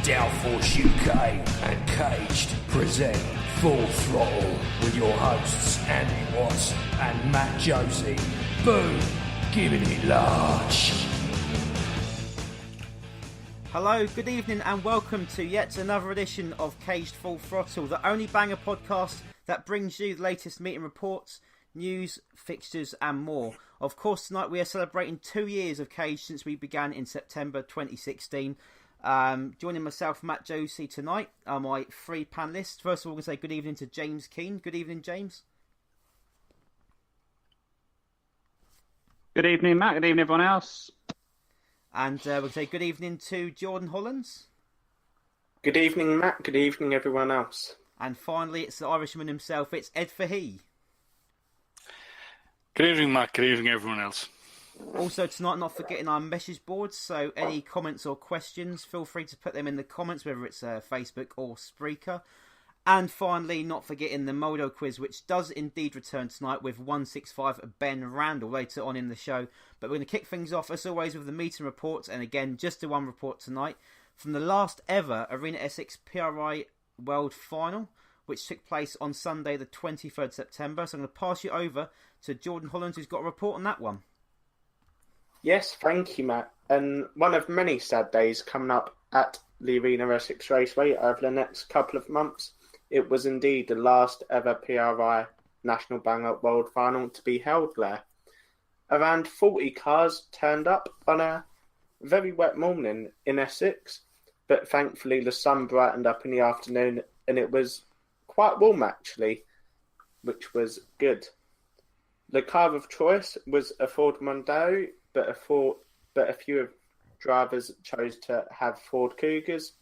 Downforce UK and Caged present Full Throttle with your hosts Andy Watts and Matt Josie. Boom! Giving it large. Hello, good evening and welcome to yet another edition of Caged Full Throttle, the only banger podcast that brings you the latest meeting reports, news, fixtures and more. Of course, tonight we are celebrating 2 years of Caged since we began in September 2016. Joining myself, Matt Josie, tonight are my three panellists. First of all, we're going to say good evening to James Keane. Good evening, James. Good evening, Matt. Good evening, everyone else. And we'll say good evening to Jordan Hollands. Good evening, Matt. Good evening, everyone else. And finally, it's the Irishman himself. It's Ed Fahey. Good evening, Matt. Good evening, everyone else. Also tonight, not forgetting our message boards, so any comments or questions, feel free to put them in the comments, whether it's Facebook or Spreaker. And finally, not forgetting the Modo quiz, which does indeed return tonight with 165 Ben Randall later on in the show. But we're going to kick things off, as always, with the meeting reports. And again, just the one report tonight from the last ever Arena Essex PRI World Final, which took place on Sunday the 23rd September. So I'm going to pass you over to Jordan Hollands, who's got a report on that one. Yes, thank you, Matt. And one of many sad days coming up at the Arena Essex Raceway over the next couple of months. It was indeed the last ever PRI National Banger World Final to be held there. Around 40 cars turned up on a very wet morning in Essex, but thankfully the sun brightened up in the afternoon and it was quite warm actually, which was good. The car of choice was a Ford Mondeo, but a few drivers chose to have Ford Cougars.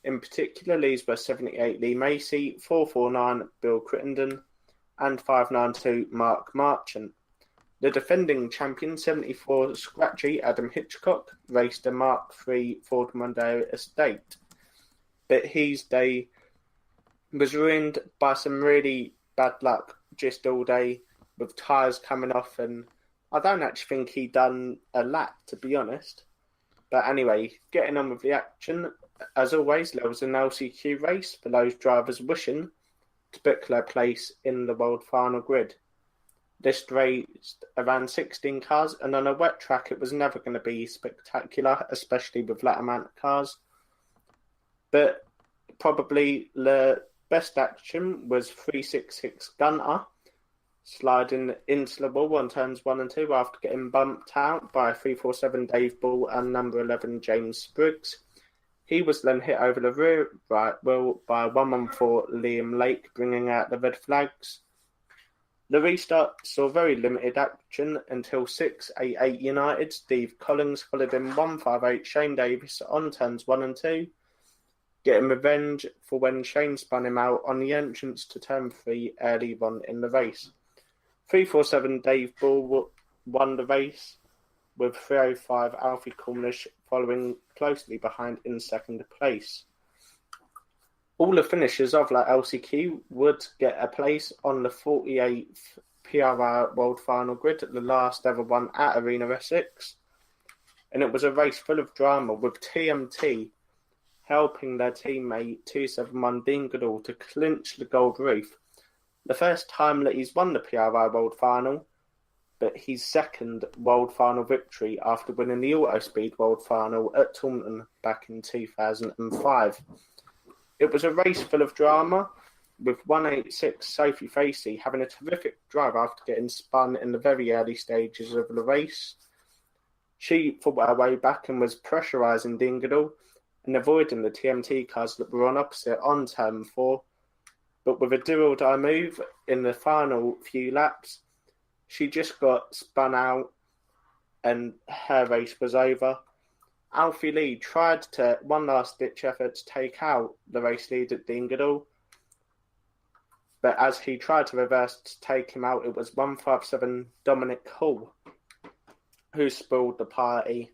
In particular, these were 78 Lee Macy, 449 Bill Crittenden, and 592 Mark Marchant. The defending champion, 74 Scratchy Adam Hitchcock, raced a Mark III Ford Mondeo Estate. But his day was ruined by some really bad luck just all day, with tyres coming off, and I don't actually think he done a lap, to be honest. But anyway, getting on with the action, as always, there was an LCQ race for those drivers wishing to book their place in the World Final grid. This raced around 16 cars, and on a wet track it was never going to be spectacular, especially with that amount of cars. But probably the best action was 366 Gunter, sliding into the wall on turns 1 and 2 after getting bumped out by 347 Dave Ball and number 11 James Spriggs. He was then hit over the rear right wheel by 114 Liam Lake, bringing out the red flags. The restart saw very limited action until 688 United. Steve Collins followed in 158 Shane Davis on turns 1 and 2, getting revenge for when Shane spun him out on the entrance to turn 3 early on in the race. 347 Dave Ball won the race, with 305 Alfie Cornish following closely behind in second place. All the finishers of that LCQ would get a place on the 48th PRI World Final grid, the last ever one at Arena Essex. And it was a race full of drama, with TMT helping their teammate 271 Dean Goodall to clinch the gold roof. The first time that he's won the PRI World Final, but his second World Final victory after winning the Autospeed World Final at Taunton back in 2005. It was a race full of drama, with 186 Sophie Facey having a terrific drive after getting spun in the very early stages of the race. She fought her way back and was pressurising Dean Goodall and avoiding the TMT cars that were on opposite on turn 4. But with a do-or-die move in the final few laps, she just got spun out and her race was over. Alfie Lee tried to one last-ditch effort to take out the race leader Dean Goodall, but as he tried to reverse to take him out, it was 157 Dominic Hall who spoiled the party,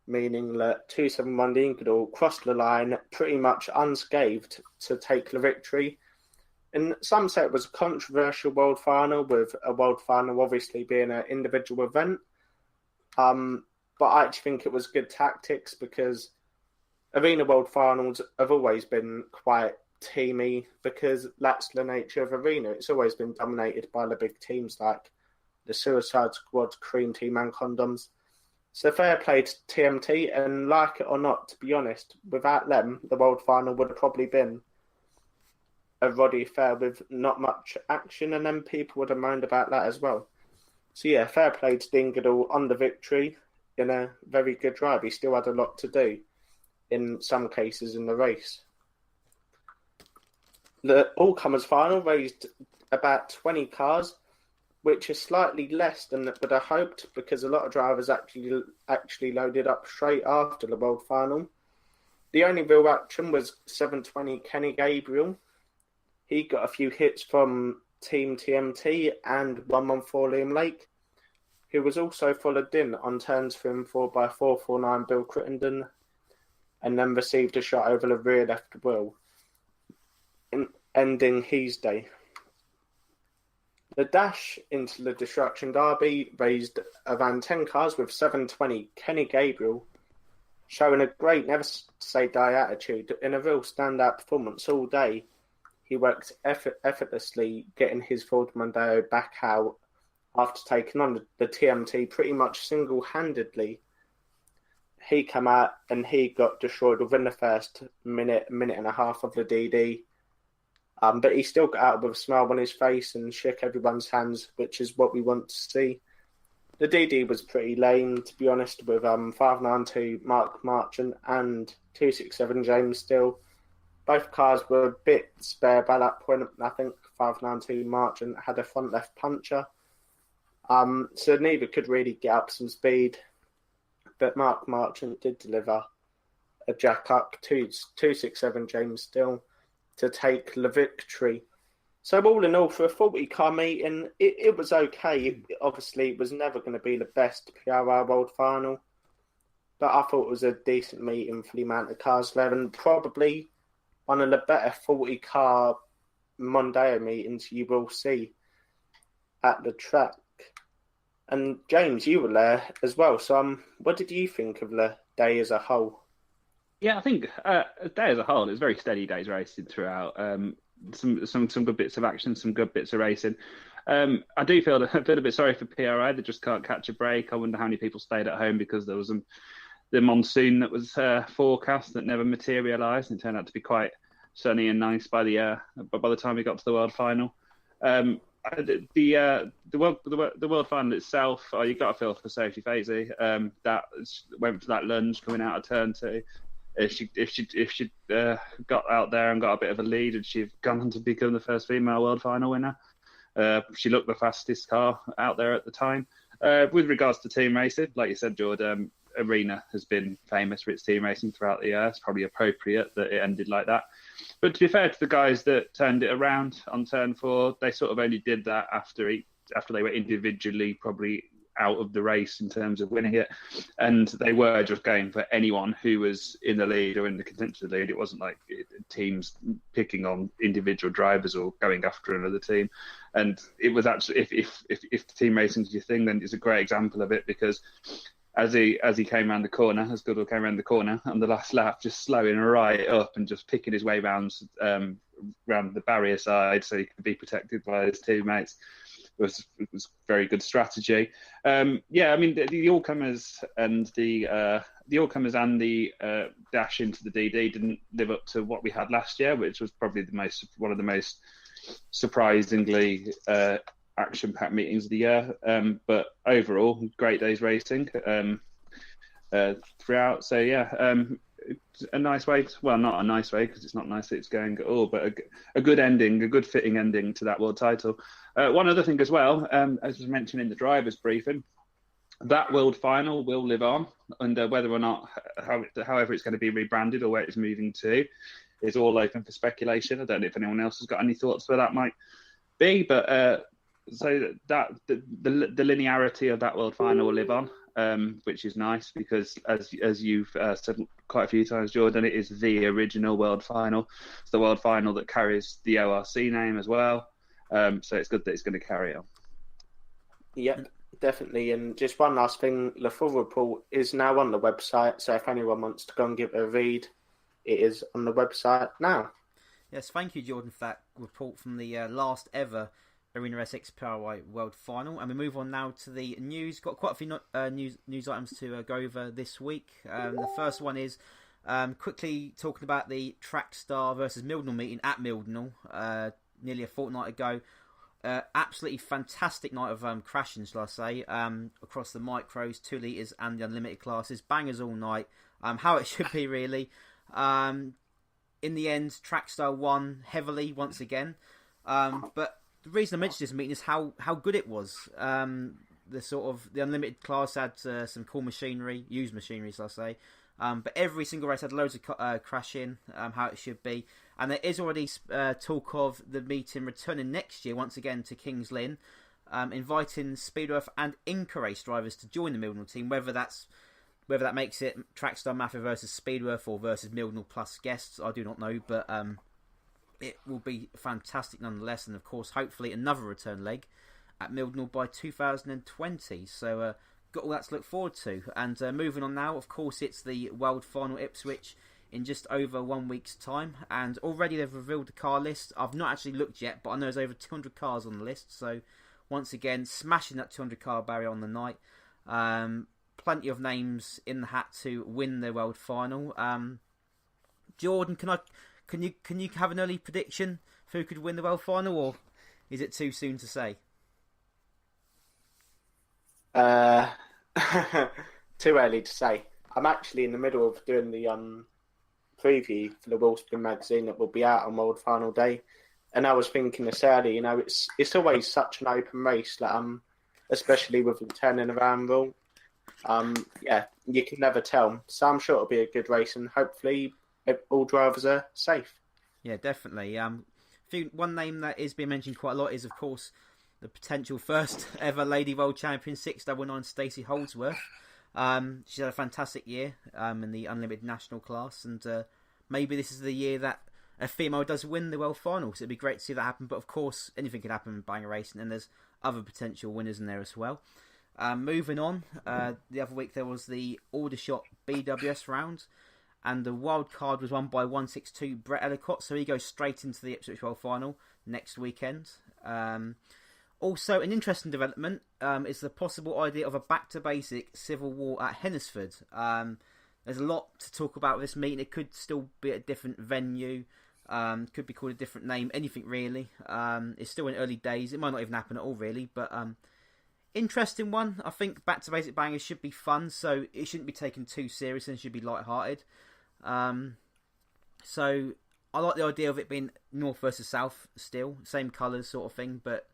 meaning that 271 Dean Goodall crossed the line pretty much unscathed to take the victory. And some say it was a controversial World Final, with a World Final obviously being an individual event. But I actually think it was good tactics, because Arena World Finals have always been quite teamy because that's the nature of Arena. It's always been dominated by the big teams like the Suicide Squad, Cream Team and Condoms. So fair play to TMT, and like it or not, to be honest, without them, the World Final would have probably been a roddy affair with not much action, and then people would have moaned about that as well. So yeah, fair play to Dingadal on the victory in a very good drive. He still had a lot to do in some cases in the race. The all-comers final raised about 20 cars, which is slightly less than would have hoped because a lot of drivers actually loaded up straight after the World Final. The only real action was 720 Kenny Gabriel. He got a few hits from Team TMT and 114 Liam Lake, who was also followed in on turns 3 and 4 by 449 Bill Crittenden, and then received a shot over the rear left wheel, ending his day. The dash into the Destruction Derby raised around 10 cars with 720 Kenny Gabriel, showing a great never say die attitude in a real standout performance all day. He worked effortlessly getting his Ford Mondeo back out after taking on the TMT pretty much single-handedly. He came out and he got destroyed within the first minute and a half of the DD. But he still got out with a smile on his face and shook everyone's hands, which is what we want to see. The DD was pretty lame, to be honest, with 592 Mark Marchant and 267 James Still. Both cars were a bit spare by that point. I think 592 Marchant had a front left puncher. So neither could really get up some speed. But Mark Marchant did deliver a jack up, 267 James Still, to take the victory. So all in all, for a 40-car meeting, it was okay. Obviously, it was never going to be the best PRR World Final, but I thought it was a decent meeting for the amount of cars there, and probably one of the better 40-car Mondeo meetings you will see at the track. And James, you were there as well. So what did you think of the day as a whole? Yeah, I think the day as a whole, it was very steady days racing throughout. Some good bits of action, some good bits of racing. I do feel a bit sorry for PRI. They just can't catch a break. I wonder how many people stayed at home because there was the monsoon that was forecast that never materialised, and it turned out to be quite sunny and nice by the time we got to the World Final. The World Final itself, you got to feel for Sophie Fazy. That went for that lunge coming out of turn 2. If she got out there and got a bit of a lead, and she'd gone on to become the first female World Final winner. She looked the fastest car out there at the time. With regards to team racing, like you said, Jordan, Arena has been famous for its team racing throughout the year. It's probably appropriate that it ended like that. But to be fair to the guys that turned it around on turn 4, they sort of only did that after they were individually probably out of the race in terms of winning it, and they were just going for anyone who was in the lead or in the contention of the lead. It wasn't like teams picking on individual drivers or going after another team. And it was actually, if team racing is your thing, then it's a great example of it, because as he came around the corner, as Goodall came around the corner on the last lap, just slowing right up and just picking his way round the barrier side so he could be protected by his teammates. Was very good strategy. Yeah, I mean the all-comers and the dash into the DD didn't live up to what we had last year, which was probably one of the most surprisingly action-packed meetings of the year. But overall, great days racing throughout. So yeah, a nice way. Well, not a nice way because it's not nice that it's going at all, but a good ending, a good fitting ending to that world title. One other thing as well, as was mentioned in the drivers' briefing, that world final will live on, and whether or not, however it's going to be rebranded or where it's moving to, is all open for speculation. I don't know if anyone else has got any thoughts where that might be, but so that the linearity of that world final will live on. Which is nice because, as you've said quite a few times, Jordan, it is the original World Final. It's the World Final that carries the ORC name as well. So it's good that it's going to carry on. Yep, definitely. And just one last thing, the full report is now on the website, so if anyone wants to go and give it a read, it is on the website now. Yes, thank you, Jordan, for that report from the last ever Arena SX PRI World Final. And we move on now to the news. Got quite a few news items to go over this week. The first one is quickly talking about the Trackstar versus Mildenhall meeting at Mildenhall nearly a fortnight ago. Absolutely fantastic night of crashing, shall I say, across the micros, 2 litres and the unlimited classes. Bangers all night. How it should be, really. In the end, Trackstar won heavily once again. But the reason I mentioned this meeting is how good it was. The unlimited class had some cool machinery, used machinery, shall I say. But every single race had loads of crashing, how it should be. And there is already talk of the meeting returning next year, once again, to Kings Lynn, inviting Speedworth and Inca race drivers to join the Mildenhall team, whether that makes it Trackstar Mafia versus Speedworth or versus Mildenhall plus guests, I do not know. But it will be fantastic nonetheless. And, of course, hopefully another return leg at Mildenhall by 2020. So, got all that to look forward to. And moving on now, of course, it's the World Final Ipswich in just over 1 week's time. And already they've revealed the car list. I've not actually looked yet, but I know there's over 200 cars on the list. So, once again, smashing that 200 car barrier on the night. Plenty of names in the hat to win the World Final. Jordan, can you have an early prediction for who could win the World Final, or is it too soon to say? Too early to say. I'm actually in the middle of doing the preview for the Wheelspin magazine that will be out on World Final Day, and I was thinking this early. It's always such an open race that especially with the turning around rule. You can never tell. So I'm sure it'll be a good race, and hopefully all drivers are safe. Yeah, definitely. One name that is being mentioned quite a lot is, of course, the potential first ever Lady World Champion 699 Stacey Holdsworth. She's had a fantastic year in the Unlimited National class, and maybe this is the year that a female does win the World Final. So it'd be great to see that happen. But of course, anything can happen in Banger Racing, and there's other potential winners in there as well. Moving on, the other week there was the Aldershot BWS round, and the wild card was won by 162 Brett Ellicott, so he goes straight into the Ipswich World Final next weekend. Also, an interesting development is the possible idea of a back-to-basic Civil War at Hennisford. There's a lot to talk about with this meeting. It could still be at a different venue, could be called a different name, anything really. It's still in early days. It might not even happen at all, really, but interesting one. I think back-to-basic bangers should be fun, so it shouldn't be taken too serious and should be light-hearted. So I like the idea of it being north versus south still, same colours sort of thing, but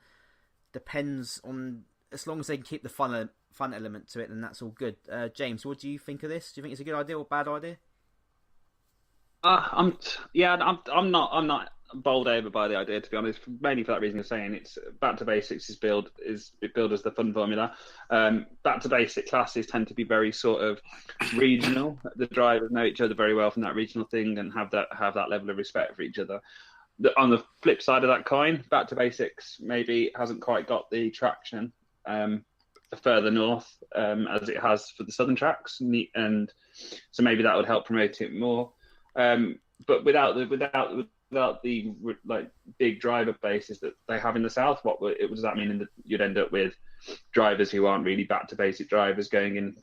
depends on, as long as they can keep the fun element to it, then that's all good. James, what do you think of this? Do you think it's a good idea or bad idea? I'm not bowled over by the idea, to be honest. Mainly for that reason you're saying. It's back to basics is billed as the fun formula. Back to basic classes tend to be very sort of regional. The drivers know each other very well from that regional thing and have that level of respect for each other. On the flip side of that coin, back to basics maybe hasn't quite got the traction further north as it has for the southern tracks, and so maybe that would help promote it more. But without the like big driver bases that they have in the south, what does that mean? You'd end up with drivers who aren't really back to basic drivers going in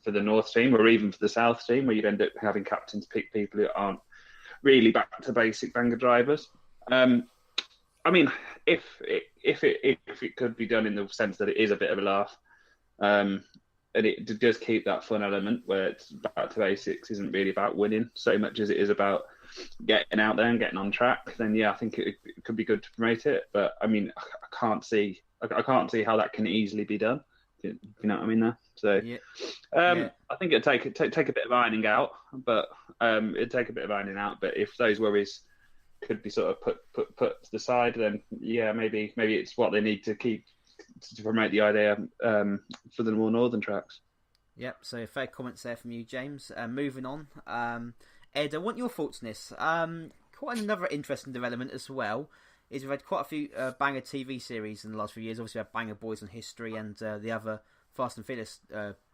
for the north team, or even for the south team, where you'd end up having captains pick people who aren't really back to basic banger drivers. I mean, if it could be done in the sense that it is a bit of a laugh, and it does keep that fun element where it's back to basics isn't really about winning so much as it is about getting out there and getting on track, then yeah, I think it could be good to promote it. But I mean, I can't see how that can easily be done. You know what I mean there? So I think it'd take a bit of ironing out, but But if those worries could be sort of put to the side, then yeah, maybe it's what they need to keep to promote the idea for the more northern tracks. Yep. So fair comments there from you, James. Moving on, Ed, I want your thoughts on this. Quite another interesting development as well is we've had quite a few banger TV series in the last few years. Obviously, we had Banger Boys on History and the other Fast and Furious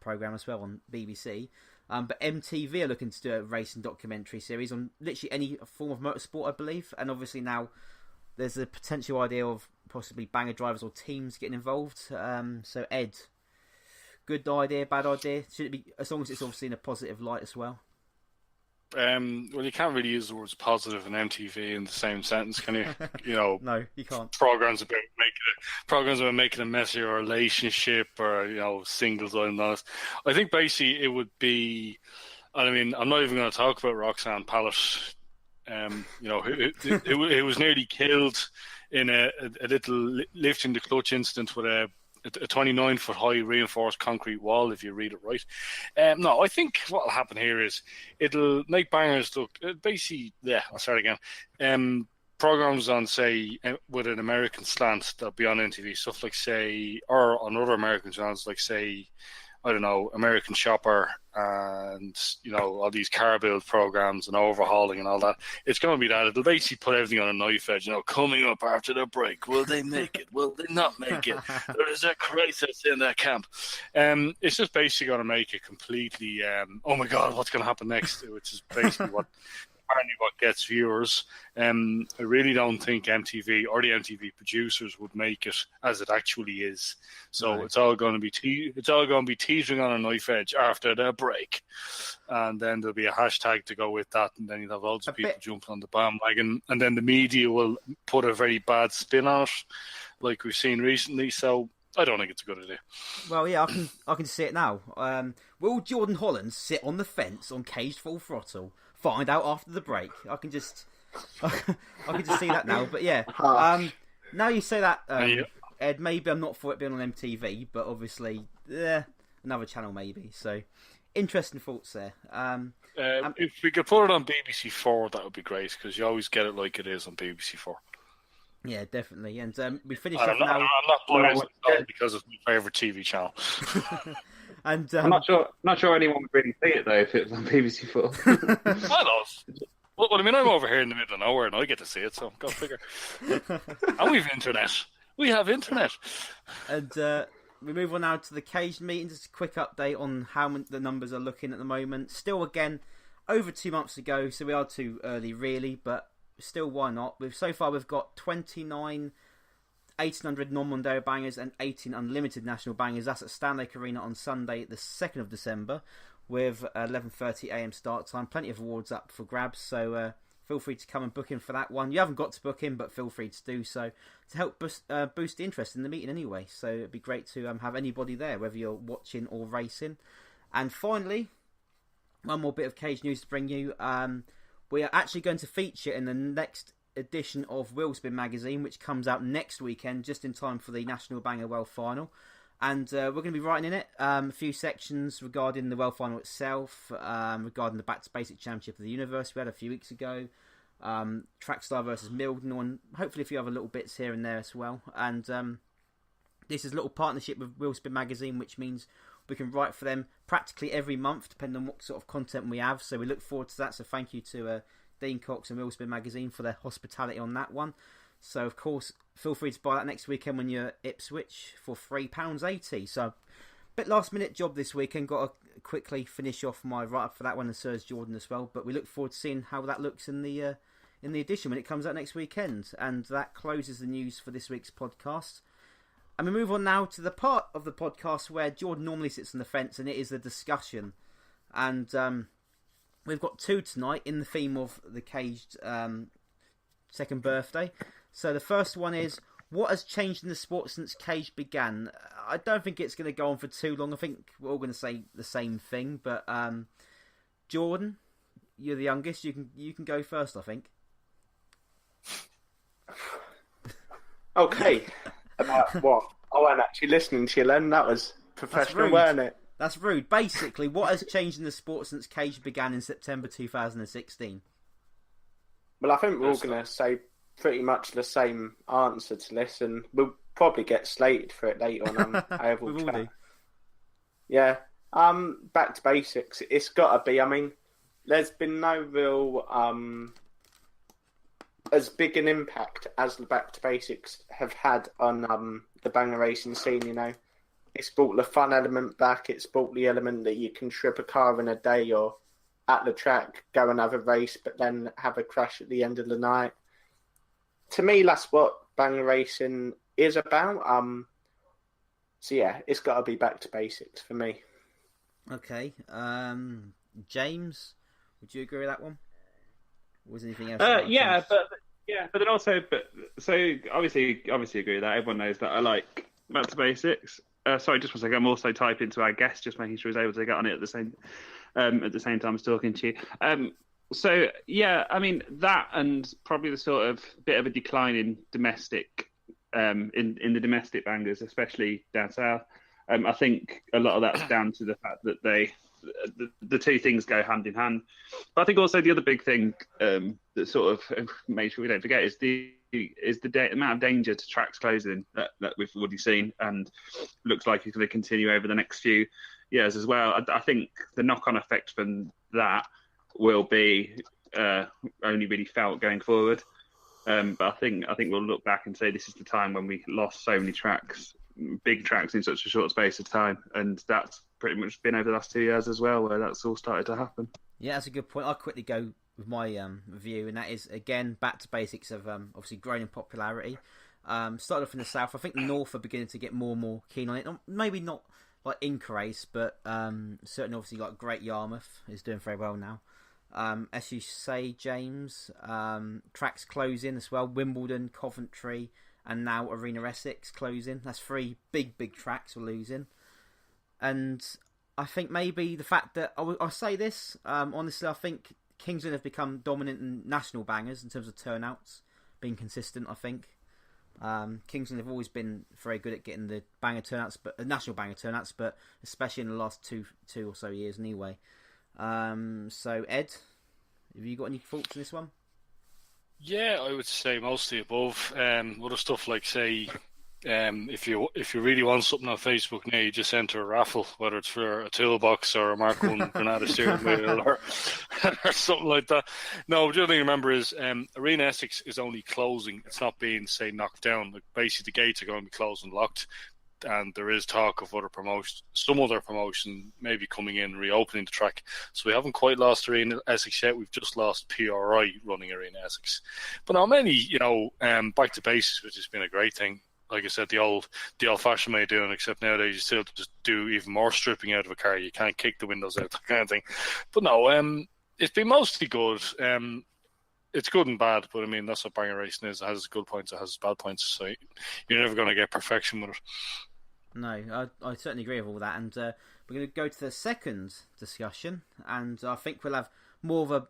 program as well on BBC. But MTV are looking to do a racing documentary series on literally any form of motorsport, I believe. And obviously now there's a potential idea of possibly banger drivers or teams getting involved. So Ed, good idea, bad idea? Should it be, as long as it's obviously in a positive light as well? Well, you can't really use the words positive and MTV in the same sentence, can you? No, you can't. Programs about making a mess of your relationship, or singles and all this. I think basically it would be. I mean, I'm not even going to talk about Roxanne Pallett. It was nearly killed in a little lifting the clutch incident with a 29-foot high reinforced concrete wall, if you read it right. No, I think what will happen here is it'll make bangers look basically. Yeah, I'll start again. Programs on, say, with an American slant that'll be on MTV, stuff like, say, or on other American channels, like, say, I don't know, American Shopper and, all these car build programs and overhauling and all that. It's going to be that. It'll basically put everything on a knife edge, coming up after the break. Will they make it? Will they not make it? There is a crisis in their camp. It's just basically going to make it completely, oh my God, what's going to happen next? Which is basically apparently what gets viewers. I really don't think MTV or the MTV producers would make it as it actually is. So right. It's all going to be teetering on a knife edge after the break, and then there'll be a hashtag to go with that, and then you'll have loads of people jumping on the bandwagon, and then the media will put a very bad spin on it, like we've seen recently. So I don't think it's a good idea. Well, yeah, I can see it now. Will Jordan Holland sit on the fence on Caged Full Throttle? Find out after the break. I can just see that now. But yeah, now you say that, Ed, maybe I'm not for it being on MTV, but obviously, another channel maybe. So, interesting thoughts there. If we could put it on BBC 4, that would be great, because you always get it like it is on BBC 4. Yeah, definitely. And we finish off now. I'm not biased because it's my favourite TV channel. And I'm not sure anyone would really see it though if it was on BBC 4. I know. Well, I mean, I'm over here in the middle of nowhere and I get to see it, so go figure. And we've internet. We have internet. And we move on now to the caged meeting. Just a quick update on how the numbers are looking at the moment. Still, again, over 2 months ago, so we are too early, really, but still, why not? So far, we've got 29 1,800 non-Mondeo bangers and 18 unlimited national bangers. That's at Stanley Arena on Sunday, the 2nd of December, with 11:30 a.m. start time. Plenty of awards up for grabs, so feel free to come and book in for that one. You haven't got to book in, but feel free to do so to help boost the interest in the meeting anyway. So it'd be great to have anybody there, whether you're watching or racing. And finally, one more bit of cage news to bring you. We are actually going to feature in the next edition of Wheelspin magazine, which comes out next weekend, just in time for the National Banger World Final. And we're going to be writing in it a few sections regarding the World Final itself, regarding the Back to Basic Championship of the Universe we had a few weeks ago, Trackstar versus Milden, and hopefully a few other little bits here and there as well. And this is a little partnership with Wheelspin magazine, which means we can write for them practically every month, depending on what sort of content we have. So we look forward to that. So thank you to Dean Cox and Wheelspin magazine for their hospitality on that one. So, of course, feel free to buy that next weekend when you're at Ipswich for £3.80. So, bit last-minute job this weekend. Got to quickly finish off my write-up for that one, and so has Jordan as well. But we look forward to seeing how that looks in the edition when it comes out next weekend. And that closes the news for this week's podcast. And we move on now to the part of the podcast where Jordan normally sits on the fence, and it is the discussion. And we've got two tonight in the theme of the Caged second birthday. So the first one is, what has changed in the sport since Cage began? I don't think it's going to go on for too long. I think we're all going to say the same thing. But Jordan, you're the youngest. You can go first, I think. Okay. About what? I wasn't actually listening to you, Len. That was professional, weren't it? That's rude. Basically, what has changed in the sport since Cage began in September 2016? Well, I think we're all going to say pretty much the same answer to this, and we'll probably get slated for it later on Oval Chat. Yeah. Back to basics. It's got to be. I mean, there's been no real as big an impact as the Back to Basics have had on the banger racing scene. You know, It's brought the fun element back. It's brought the element that you can trip a car in a day or at the track, go and have a race, but then have a crash at the end of the night. To me, that's what banger racing is about. So yeah, it's got to be back to basics for me. Okay. James, would you agree with that one? Or was anything else? But then also, so obviously agree with that. Everyone knows that I like back to basics. Sorry, just one second. I'm also typing to our guest, just making sure he's able to get on it at the same time as talking to you. So yeah, I mean that, and probably the sort of bit of a decline in domestic, in the domestic bangers, especially down south. I think a lot of that's down to the fact that the two things go hand in hand. But I think also the other big thing that sort of made sure we don't forget is the amount of danger to tracks closing that we've already seen, and looks like it's going to continue over the next few years as well. I think the knock-on effect from that will be only really felt going forward. But I think we'll look back and say this is the time when we lost so many tracks, big tracks, in such a short space of time, and that's pretty much been over the last 2 years as well, where that's all started to happen. Yeah, that's a good point. I'll quickly go with my view, and that is, again, back to basics of obviously growing in popularity. Started off in the south. I think the north are beginning to get more and more keen on it. Maybe not like Inca Race, but certainly obviously like Great Yarmouth is doing very well now. As you say, James, tracks closing as well. Wimbledon, Coventry, and now Arena Essex closing. That's 3 big tracks we're losing. And I think maybe the fact that I'll say this honestly, I think Kingsland have become dominant in national bangers in terms of turnouts, being consistent. I think Kingsland have always been very good at getting the banger turnouts, but national banger turnouts, but especially in the last two or so years anyway. So Ed, have you got any thoughts on this one? Yeah, I would say mostly above. Other stuff like, say, if you really want something on Facebook now, you just enter a raffle, whether it's for a toolbox or a Mark 1 Granada steering wheel or something like that. No, the other thing to remember is Arena Essex is only closing. It's not being, say, knocked down. Like, basically, the gates are going to be closed and locked. And there is talk of some other promotion maybe coming in, reopening the track. So we haven't quite lost Arena Essex yet. We've just lost PRI running Arena Essex. But now many, back to basics, which has been a great thing. Like I said, the old-fashioned way of doing it, except nowadays you still just do even more stripping out of a car. You can't kick the windows out, that kind of thing. But no, it's been mostly good. It's good and bad, but I mean, that's what banger racing is. It has good points, it has bad points, so you're never going to get perfection with it. No, I certainly agree with all that, and we're going to go to the second discussion, and I think we'll have more of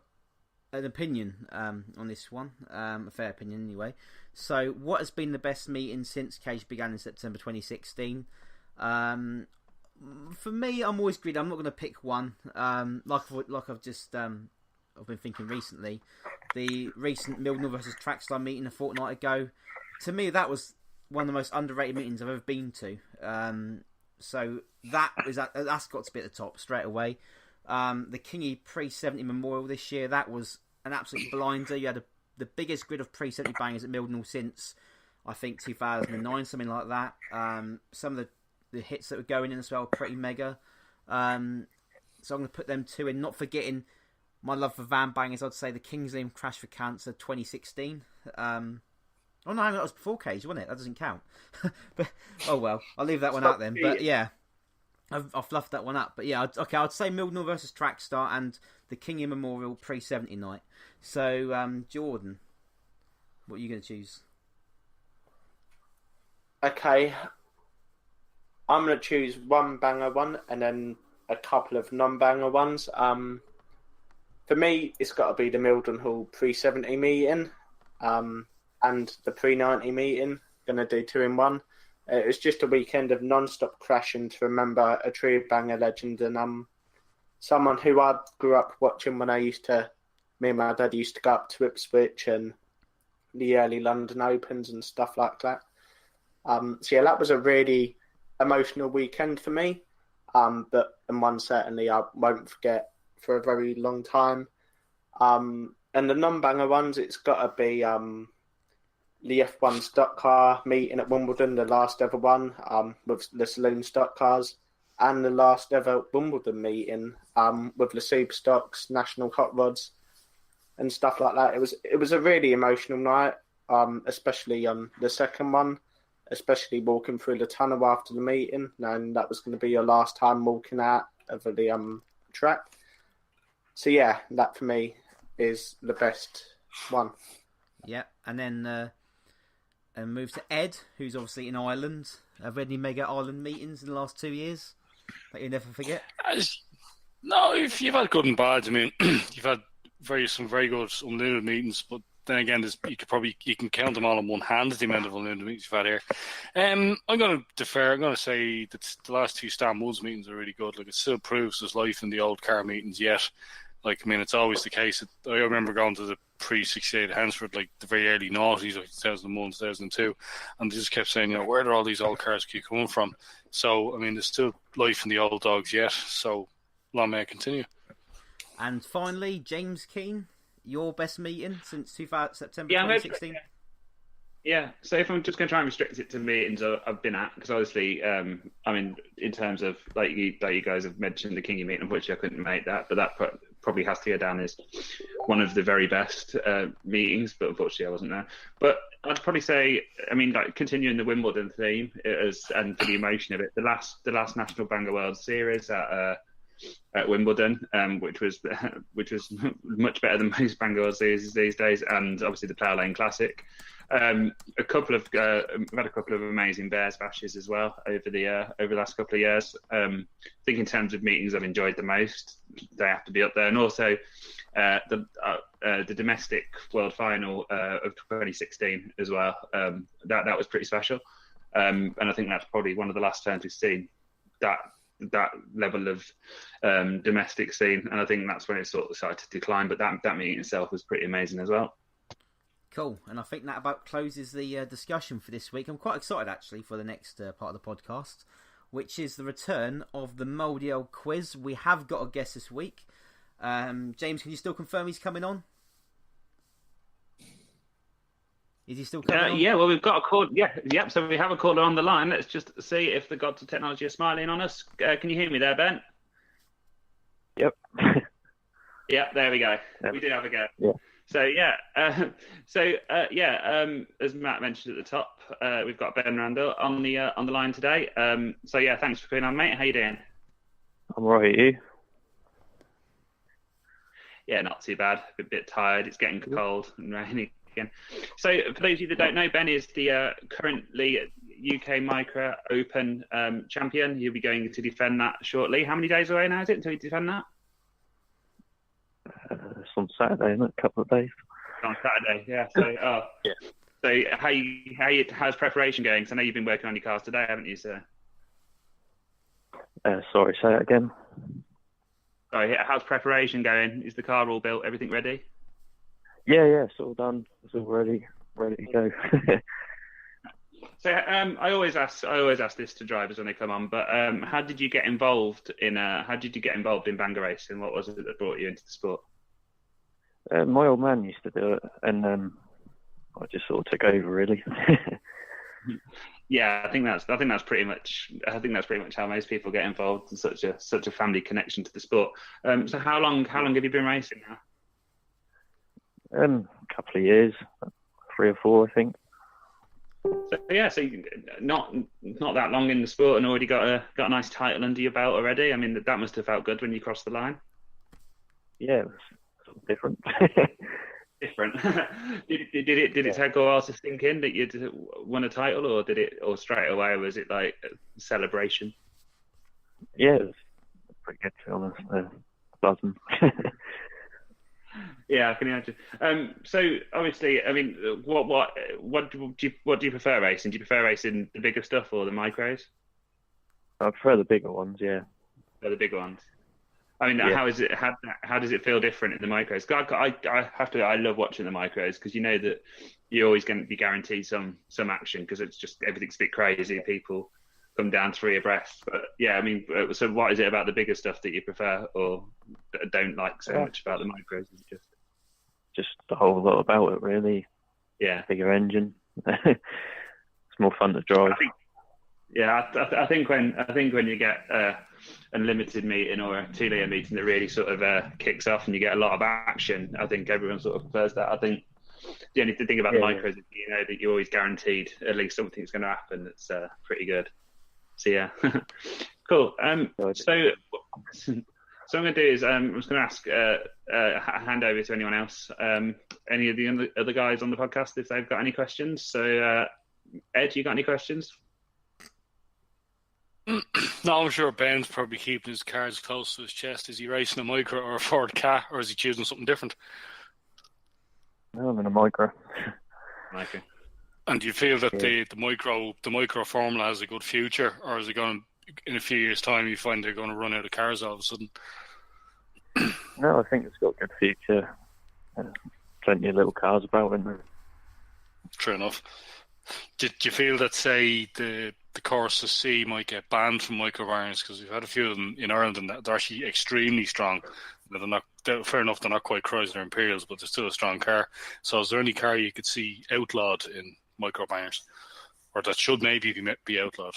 an opinion on this one, a fair opinion anyway. So, what has been the best meeting since Cage began in September 2016? For me, I'm always greedy. I'm not going to pick one. Like I've just I've been thinking recently, the recent Mildenhall versus Trackstar meeting a fortnight ago. To me, that was one of the most underrated meetings I've ever been to. So that's got to be at the top straight away. The Kingy Pre-70 Memorial this year, that was an absolute blinder. You had the biggest grid of Pre-70 bangers at Mildenhall since, I think, 2009, something like that. Some of the hits that were going in as well, pretty mega. So I'm going to put them 2 in, not forgetting my love for van bangers. I'd say the King's Crash for Cancer 2016. Oh no, that was before Cage, wasn't it? That doesn't count. But oh well, I'll leave that one out then. But yeah, I've fluffed that one up. But yeah, I'd say Mildenhall versus Trackstar and the Kingy Memorial Pre-70 night. So Jordan, what are you going to choose? Okay, I'm going to choose one banger one and then a couple of non-banger ones. For me, it's got to be the Mildenhall Pre-70 meeting. And the Pre-90 meeting, going to do 2 in 1. It was just a weekend of non-stop crashing to remember a true banger legend and someone who I grew up watching when me and my dad used to go up to Ipswich and the early London Opens and stuff like that. So yeah, that was a really emotional weekend for me, and one certainly I won't forget for a very long time. And the non-banger ones, it's got to be the F1 stock car meeting at Wimbledon, the last ever one, with the saloon stock cars, and the last ever Wimbledon meeting with the super stocks, national hot rods, and stuff like that. It was a really emotional night, especially on the second one, especially walking through the tunnel after the meeting, knowing that was going to be your last time walking out of the track. So yeah, that for me is the best one. Yeah, and then move to Ed, who's obviously in Ireland. Have you had any mega Ireland meetings in the last 2 years that you'll never forget? No, if you've had good and bad, I mean, you've had some very good unlimited meetings, but then again, you can count them all on one hand, the amount of unlimited meetings you've had here. I'm going to defer. I'm going to say that the last two Stan Woods meetings are really good. Like, it still proves there's life in the old car meetings yet. Like, I mean, it's always the case. I remember going to the pre-68 Hansford, like the very early noughties, like 2001, 2002, and they just kept saying, where do all these old cars keep coming from? So, I mean, there's still life in the old dogs yet. So, long may it continue. And finally, James Keane, your best meeting since September 2016? Yeah, so if I'm just going to try and restrict it to meetings I've been at, because obviously, I mean, in terms of, like you guys have mentioned, the Kingy meeting, unfortunately I couldn't make that, but that probably has to go down as one of the very best meetings, but unfortunately I wasn't there. But I'd probably say, I mean, like, continuing the Wimbledon theme, and for the emotion of it, the last National Banger World Series at Wimbledon, which was much better than most Banger World Series these days, and obviously the Plough Lane Classic. We've had a couple of amazing Bears bashes as well over the last couple of years. I think in terms of meetings I've enjoyed the most, they have to be up there, and also the domestic World Final of 2016 as well. That was pretty special, and I think that's probably one of the last times we've seen that level of domestic scene, and I think that's when it sort of started to decline. But that meeting itself was pretty amazing as well. Cool, and I think that about closes the discussion for this week. I'm quite excited actually for the next part of the podcast, which is the return of the Mouldy Old Quiz. We have got a guest this week. James, can you still confirm he's coming on? Is he still coming on? Yeah, well, we've got a call. Yeah, so we have a caller on the line. Let's just see if the gods of technology are smiling on us. Can you hear me there, Ben? Yep. Yeah, there we go. Yep. We did have a go. Yeah. So as Matt mentioned at the top, we've got Ben Randall on the line today. Thanks for being on, mate. How you doing? I'm right, you? Yeah, not too bad. A bit tired. It's getting cold and rainy again. So for those of you that don't know, Ben is the currently UK Micro Open champion. He'll be going to defend that shortly. How many days away now is it until you defend that? It's on Saturday, isn't it? A couple of days. On Saturday, yeah. So, yeah. So how's preparation going? Because I know you've been working on your cars today, haven't you, sir? Sorry, say that again. Sorry, how's preparation going? Is the car all built? Everything ready? Yeah, it's all done. It's all ready to go. So I always ask this to drivers when they come on, but how did you get involved in Banger racing? What was it that brought you into the sport? My old man used to do it, and I just sort of took over, really. Yeah, I think that's pretty much how most people get involved in such a family connection to the sport. So how long have you been racing now? A couple of years, 3 or 4, I think. So not that long in the sport and already got a nice title under your belt already. I mean, that must have felt good when you crossed the line. Yeah, it was sort of different. Different. Did it take a while to sink in that you'd won a title, or straight away was it like a celebration? Yeah, it was pretty good, to be honest. Buzzing. Yeah, I can imagine. So obviously, I mean, what do you prefer racing? Do you prefer racing the bigger stuff or the micros? I prefer the bigger ones, yeah. The bigger ones. I mean, Yeah. How does it feel different in the micros? I love watching the micros because you know that you're always going to be guaranteed some action because it's just everything's a bit crazy. People come down 3 abreast. But yeah, I mean, so what is it about the bigger stuff that you prefer or don't like so much about the micros? Is it just a whole lot about it, really. Yeah, Bigger engine, It's more fun to drive. I think when you get unlimited meeting or a 2-litre meeting that really sort of kicks off and you get a lot of action, I think everyone sort of prefers that. I think the only thing about the micros is you know that you're always guaranteed at least something's going to happen that's pretty good. So yeah, cool. So what I'm going to do is I'm just going to ask hand over to anyone else, any of the other guys on the podcast if they've got any questions. So Ed, you got any questions? No, I'm sure Ben's probably keeping his cards close to his chest. Is he racing a micro or a Ford Cat, or is he choosing something different? No, I'm in a micro. Okay. And do you feel that the micro formula has a good future, or is it going in a few years' time you find they're going to run out of cars all of a sudden? No, I think it's got a good future. Plenty of little cars about in there. True enough. Do you feel that, say, the Corsa C might get banned from micro variants? Because we've had a few of them in Ireland and they're actually extremely strong. Fair enough, they're not quite Chrysler Imperials, but they're still a strong car. So is there any car you could see outlawed in micro variants? Or that should maybe be outlawed?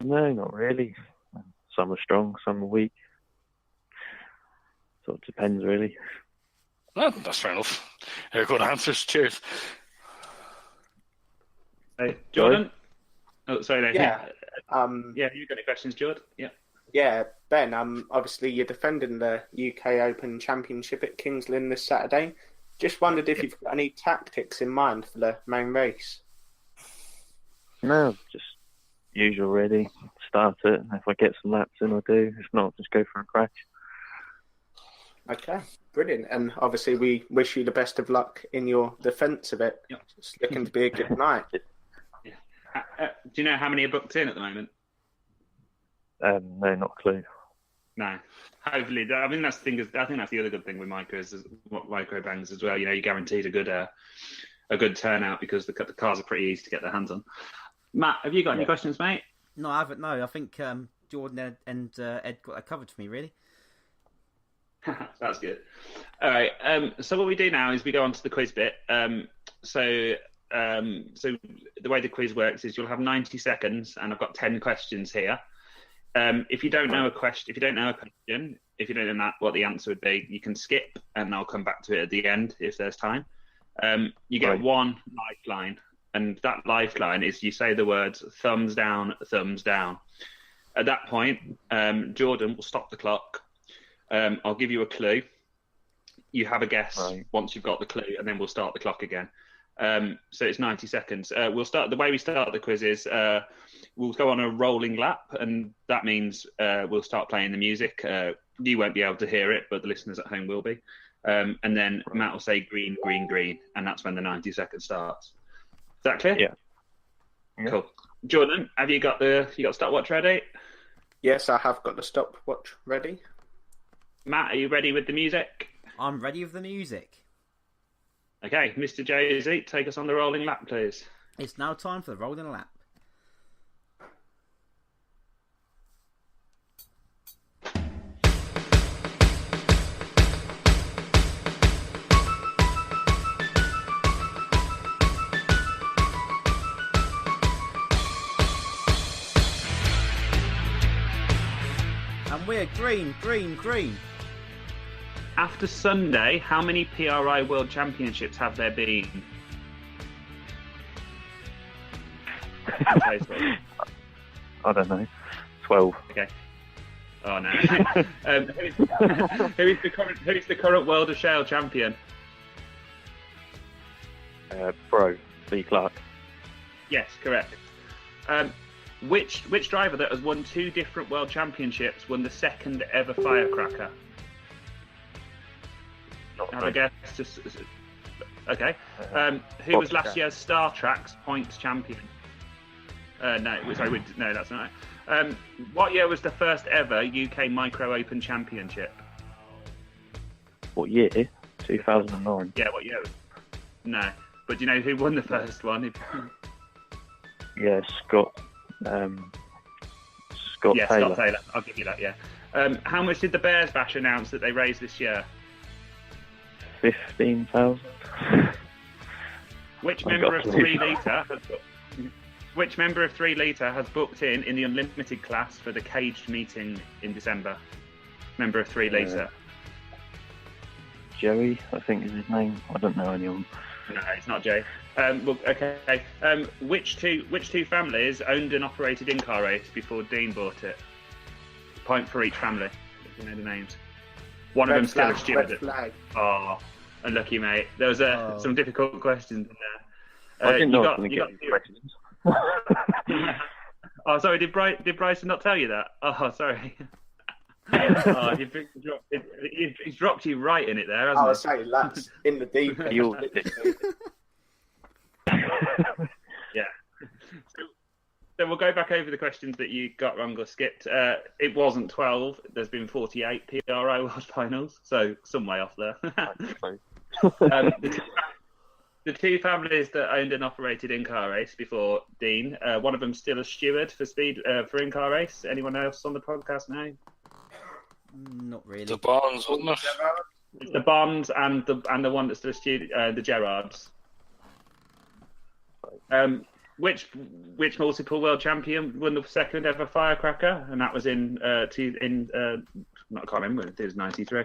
No, not really. Some are strong, some are weak. So it depends, really. Well, that's fair enough. Good answers. Cheers. Hey, Jordan? Oh, sorry. No. Yeah. You got any questions, Jordan? Yeah. Yeah, Ben, obviously you're defending the UK Open Championship at Kings Lynn this Saturday. Just wondered if you've got any tactics in mind for the main race. No, just usual really. Start it, and if I get some laps in, I do. If not, just go for a crash. Okay, brilliant. And obviously we wish you the best of luck in your defence of it. Yep. It's looking to be a good night. Do you know how many are booked in at the moment? No, not a clue. No. Hopefully, I mean that's the thing. I think that's the other good thing with micros, is micro bangs as well. You know, you're guaranteed a good turnout because the cars are pretty easy to get their hands on. Matt, have you got any questions, mate? No, I haven't. No, I think Jordan and Ed got that covered for me, really. That's good. All right. So what we do now is we go on to the quiz bit. So the way the quiz works is you'll have 90 seconds, and I've got 10 questions here. If you don't know a question, if you don't know what the answer would be, you can skip, and I'll come back to it at the end if there's time. You get one lifeline, and that lifeline is you say the words thumbs down, thumbs down. At that point, Jordan will stop the clock. I'll give you a clue. You have a guess once you've got the clue, and then we'll start the clock again. So it's 90 seconds. We'll start. The way we start the quiz is we'll go on a rolling lap, and that means we'll start playing the music. You won't be able to hear it, but the listeners at home will be. And then Matt will say green, green, green, and that's when the 90 seconds starts. Is that clear? Yeah. Cool. Jordan, have you got stopwatch ready? Yes, I have got the stopwatch ready. Matt, are you ready with the music? I'm ready with the music. Okay, Mr. Jay-Z, take us on the rolling lap, please. It's now time for the rolling lap. And we're green, green, green. After Sunday, how many PRI World Championships have there been? I don't know. 12. Okay. Oh no. Who's the current World of Shale champion? Bro, B. Clark. Yes, correct. Which driver that has won 2 different World Championships won the second ever firecracker? Have a guess. Okay. Who was last year's Star Tracks points champion? No, that's not right. What year was the first ever UK Micro Open Championship? What year? 2009. Yeah, what year? No, but do you know who won the first one? Yeah, Scott. Taylor. Scott Taylor. I'll give you that. Yeah. How much did the Bears Bash announce that they raised this year? 15,000. Which I member got of to. 3 litre has which member of 3 litre has booked in the unlimited class for the caged meeting in December? Member of 3 litre. Joey, I think is his name. I don't know anyone. No, it's not Jay. Well, okay. Which two families owned and operated in-car race before Dean bought it? Point for each family. If you know the names. One of them still a steward. Red flag. Oh, unlucky, mate. There was some difficult questions in there. I didn't know I was going to get these questions. Oh, sorry. Did Bryson not tell you that? Oh, sorry. He's dropped you right in it there, hasn't he? I say that's in the deep end. Yeah. So we'll go back over the questions that you got wrong or skipped. It wasn't 12. There's been 48 PRO World Finals, so some way off there. The two families that owned and operated in-car race before Dean, one of them still a steward for in-car race. Anyone else on the podcast now? Not really. The Bonds, wasn't it? It's the Bonds and the one that's still a steward, the Gerrards. Which multiple world champion won the second ever firecracker? And that was I can't remember. It was 93.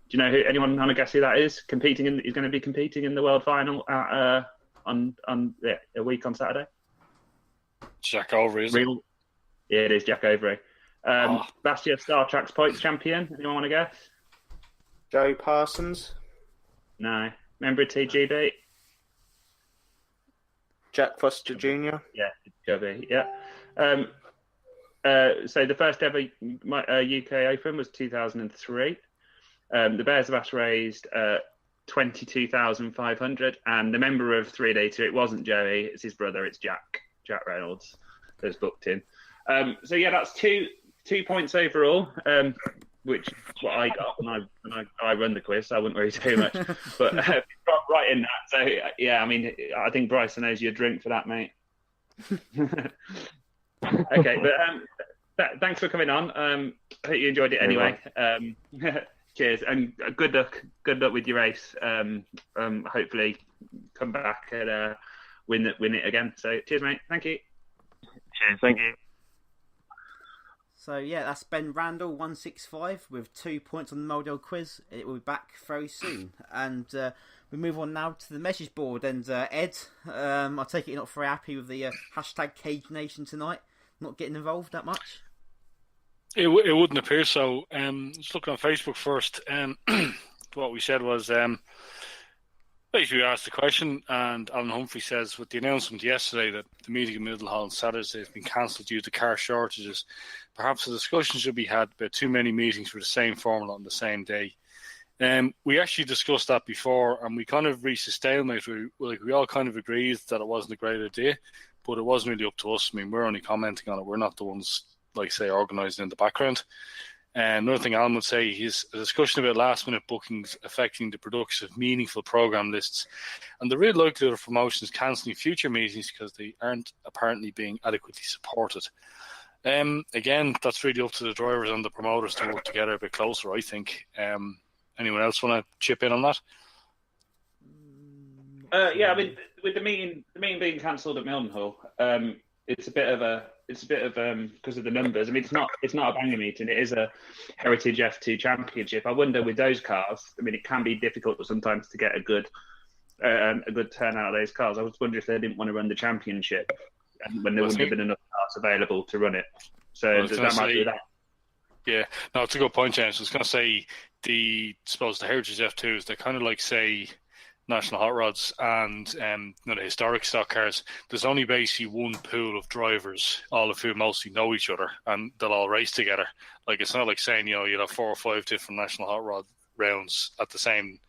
Do you know who? Anyone want to guess who that is? He's going to be competing in the world final on a week on Saturday. Jack Overy, is it? Yeah, it is Jack Overy. Last year Star Trak's points champion. Anyone want to guess? Joe Parsons. No. Member of TGB? Jack Foster Jr. Yeah, Chubby. Yeah. So the first ever UK Open was 2003. The Bears of Ash raised 22,500, and the member of 3 Day 2, it wasn't Joey, it's his brother, it's Jack Reynolds, that's booked in. So yeah, that's two points overall, which is what I got when I run the quiz, so I wouldn't worry too much. But right in that, so yeah, I mean, I think Bryson owes you a drink for that, mate. Okay, but thanks for coming on. I hope you enjoyed it anyway. Cheers, and good luck with your race. Hopefully come back and win it again. So cheers, mate. Thank you. Cheers, thank you. So yeah, that's Ben Randall 165 with 2 points on the Moldale quiz. It will be back very soon, and we move on now to the message board. And Ed, I take it you're not very happy with the hashtag Cage Nation tonight. Not getting involved that much. It wouldn't appear so. Just looking on Facebook first. What we said was basically we asked the question, and Alan Humphrey says, with the announcement yesterday that the meeting in Middlehall on Saturday has been cancelled due to car shortages, perhaps a discussion should be had about too many meetings for the same formula on the same day. We actually discussed that before, and we kind of reached a stalemate. We all kind of agreed that it wasn't a great idea, but it wasn't really up to us. I mean, we're only commenting on it. We're not the ones, like, say, organising in the background. And another thing Alan would say is a discussion about last-minute bookings affecting the production of meaningful programme lists and the real likelihood of promotions cancelling future meetings because they aren't apparently being adequately supported. Again, that's really up to the drivers and the promoters to work together a bit closer, I think. Anyone else want to chip in on that? Yeah, I mean, with the meeting being cancelled at Mildenhall, it's a bit of because of the numbers. I mean, it's not a banger meeting. It is a Heritage F2 Championship. I wonder with those cars. I mean, it can be difficult sometimes to get a good turnout of those cars. I was wondering if they didn't want to run the championship when there wouldn't have been enough cars available to run it. So does that matter with that? Yeah, no, it's a good point, James. I was going to say the Heritage F2s. They kind of like, say, National Hot Rods and the historic stock cars. There's only basically one pool of drivers, all of whom mostly know each other, and they'll all race together. Like, it's not like saying, you'll have 4 or 5 different National Hot Rod rounds at the same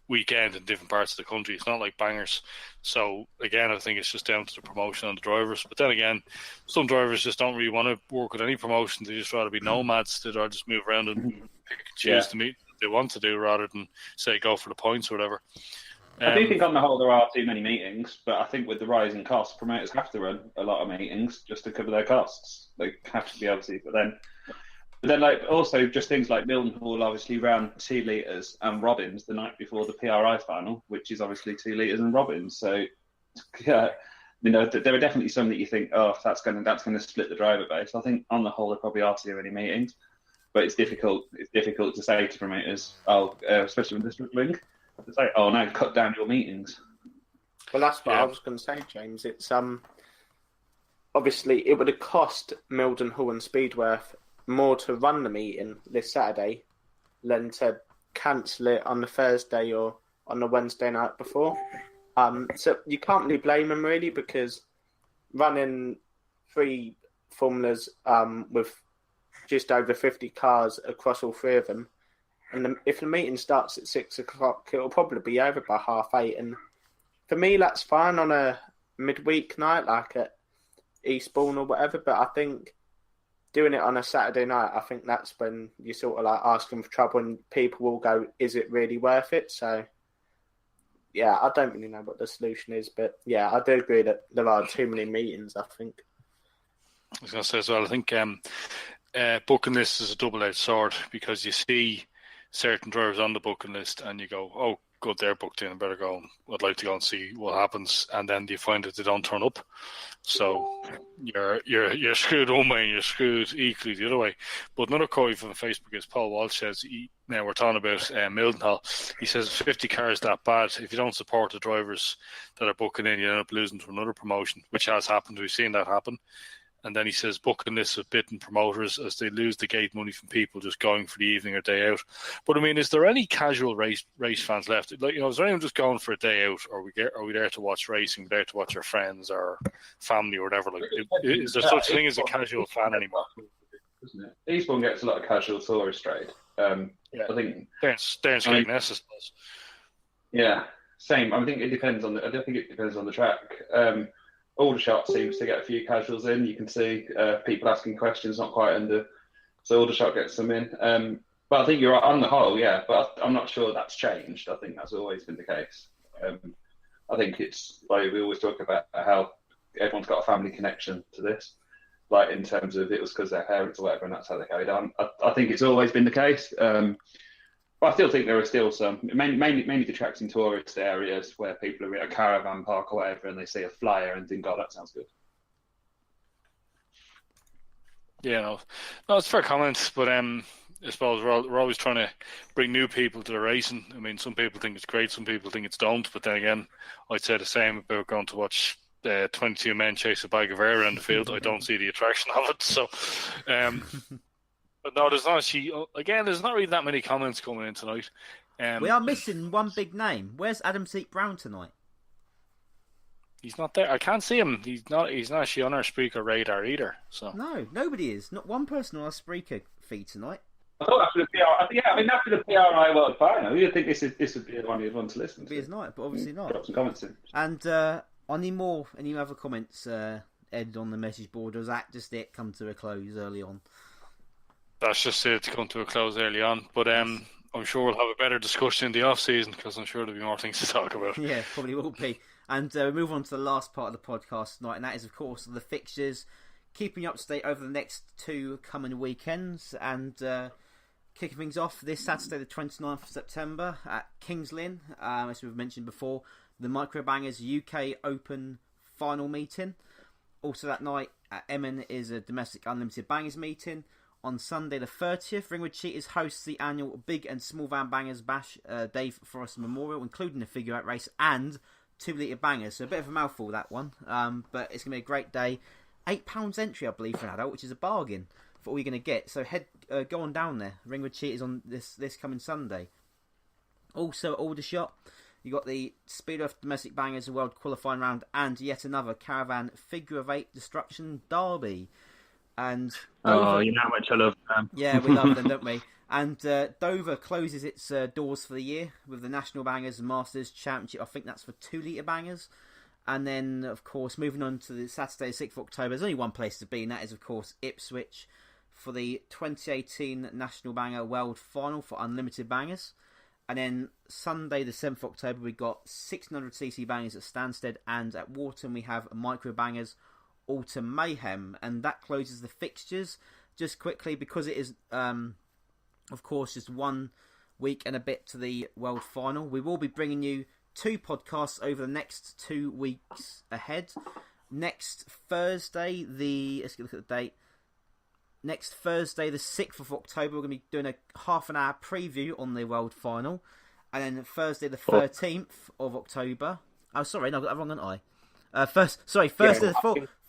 weekend in different parts of the country. It's not like bangers. So again, I think it's just down to the promotion and the drivers. But then again, some drivers just don't really want to work with any promotion. They just rather be nomads. They'd rather just move around and pick and choose the meet they want to do rather than, say, go for the points or whatever. I do think on the whole there are too many meetings, but I think with the rising costs, promoters have to run a lot of meetings just to cover their costs. They have to be, obviously, but then like also just things like Mildenhall obviously ran 2 litres and Robbins the night before the PRI final, which is obviously 2 litres and Robbins. So Yeah, there are definitely some that you think, oh, that's gonna split the driver base. I think on the whole, there probably are too many meetings, but it's difficult. It's difficult to say to promoters, especially when they're struggling, to say, oh, now cut down your meetings. Well, that's what I was going to say, James. It's obviously it would have cost Mildenhall and Speedworth more to run the meeting this Saturday than to cancel it on the Thursday or on the Wednesday night before. So you can't really blame them really, because running 3 formulas with just over 50 cars across all 3 of them, and if the meeting starts at 6 o'clock, it'll probably be over by 8:30. And for me, that's fine on a midweek night, like at Eastbourne or whatever. But I think doing it on a Saturday night, I think that's when you sort of like asking for trouble, and people will go, "Is it really worth it?" So, yeah, I don't really know what the solution is, but yeah, I do agree that there are too many meetings. I think. I was going to say as well, I think booking list is a double-edged sword, because you see certain drivers on the booking list and you go, oh, good, they're booked in, I better go. I'd like to go and see what happens, and then you find that they don't turn up. So you're screwed one way and you're screwed equally the other way. But another quote from Facebook is Paul Walsh says, now we're talking about Mildenhall, he says 50 cars that bad. If you don't support the drivers that are booking in, you end up losing to another promotion, which has happened. We've seen that happen. And then he says booking lists have bitten promoters as they lose the gate money from people just going for the evening or day out. But I mean, is there any casual race fans left? Like, is there anyone just going for a day out, or are we there to watch racing, there to watch our friends or family or whatever? Like, is there such a thing as a casual fan anymore? Isn't it? Eastbourne gets a lot of casual tourist trade. I think Darren Skegness, I suppose. Yeah, same. I think it depends on the track. Aldershot seems to get a few casuals in. You can see people asking questions not quite under, so Aldershot gets them in. But I think you're right on the whole, yeah. But I'm not sure that's changed. I think that's always been the case. I think it's like we always talk about how everyone's got a family connection to this, like in terms of it was because their parents or whatever, and that's how they carried on. I think it's always been the case. But I still think there are still some, mainly the tracks in tourist areas where people are at a caravan park or whatever, and they see a flyer and think, "Oh, that sounds good." Yeah, no, it's fair comments, but I suppose we're always trying to bring new people to the racing. I mean, some people think it's great, some people think it's don't. But then again, I'd say the same about going to watch 22 men chase a bag of air around the field. I don't see the attraction of it. So. But no, there's not really that many comments coming in tonight. We are missing one big name. Where's Adam Seat Brown tonight? He's not there. I can't see him. He's not actually on our Spreaker radar either. So no, nobody is. Not one person on our Spreaker feed tonight. I thought after the PR, after the PRI World Final, you'd think this would be the one you'd want to listen to. Be his night, but obviously not. Drop some comments in. And any other comments, Ed, on the message board? Or does that just come to a close early on? That's just it to come to a close early on. But I'm sure we'll have a better discussion in the off-season, because I'm sure there'll be more things to talk about. Yeah, probably will be. And we move on to the last part of the podcast tonight, and that is, of course, the fixtures. Keeping you up to date over the next 2 coming weekends. And kicking things off this Saturday, the 29th of September at Kings Lynn. As we've mentioned before, the Microbangers UK Open final meeting. Also that night at Emmen is a domestic unlimited bangers meeting. On Sunday the 30th, Ringwood Cheaters hosts the annual Big and Small Van Bangers Bash, Dave Forrest Memorial, including the figure out race and 2 litre bangers. So a bit of a mouthful, that one. But it's going to be a great day. £8 entry, I believe, for an adult, which is a bargain for all you're going to get. So go on down there. Ringwood Cheaters on this coming Sunday. Also at Aldershot, you got the Speed of Domestic Bangers World Qualifying Round and yet another Caravan Figure of 8 Destruction Derby. And Dover, you know how much I love them. Yeah, we love them, don't we? And Dover closes its doors for the year with the National Bangers Masters Championship. I think that's for 2 litre bangers. And then, of course, moving on to the Saturday, 6th of October, there's only one place to be, and that is, of course, Ipswich for the 2018 National Banger World Final for Unlimited Bangers. And then Sunday, the 7th of October, we got 1600cc bangers at Stansted, and at Wharton we have Micro Bangers Autumn Mayhem, and that closes the fixtures. Just quickly, because it is of course just 1 week and a bit to the world final, we will be bringing you 2 podcasts over the next 2 weeks ahead. Next Thursday, let's look at the date. Next Thursday, the 6th of October, we're going to be doing a half an hour preview on the World Final. And then Thursday, the 13th of October. Oh, sorry, no, I got that wrong, haven't I? Thursday, the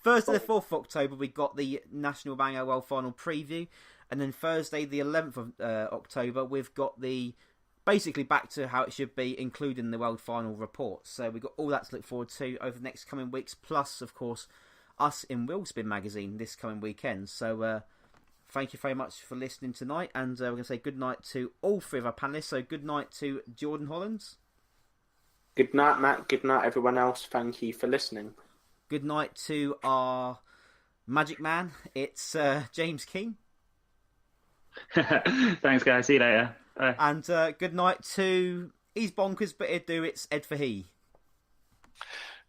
4th of October, we got the National Banger World Final preview. And then Thursday, the 11th of October, we've got the basically back to how it should be, including the World Final report. So we've got all that to look forward to over the next coming weeks. Plus, of course, us in Wheelspin magazine this coming weekend. So thank you very much for listening tonight. And we're going to say good night to all 3 of our panellists. So good night to Jordan Hollands. Good night, Matt. Good night, everyone else. Thank you for listening. Good night to our Magic Man. It's James King. Thanks, guys. See you later. Bye. And good night to... He's bonkers, but he'd do. It's Ed Fahey.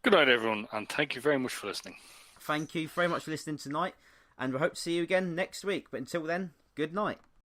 Good night, everyone, and thank you very much for listening. Thank you very much for listening tonight, and we hope to see you again next week. But until then, good night.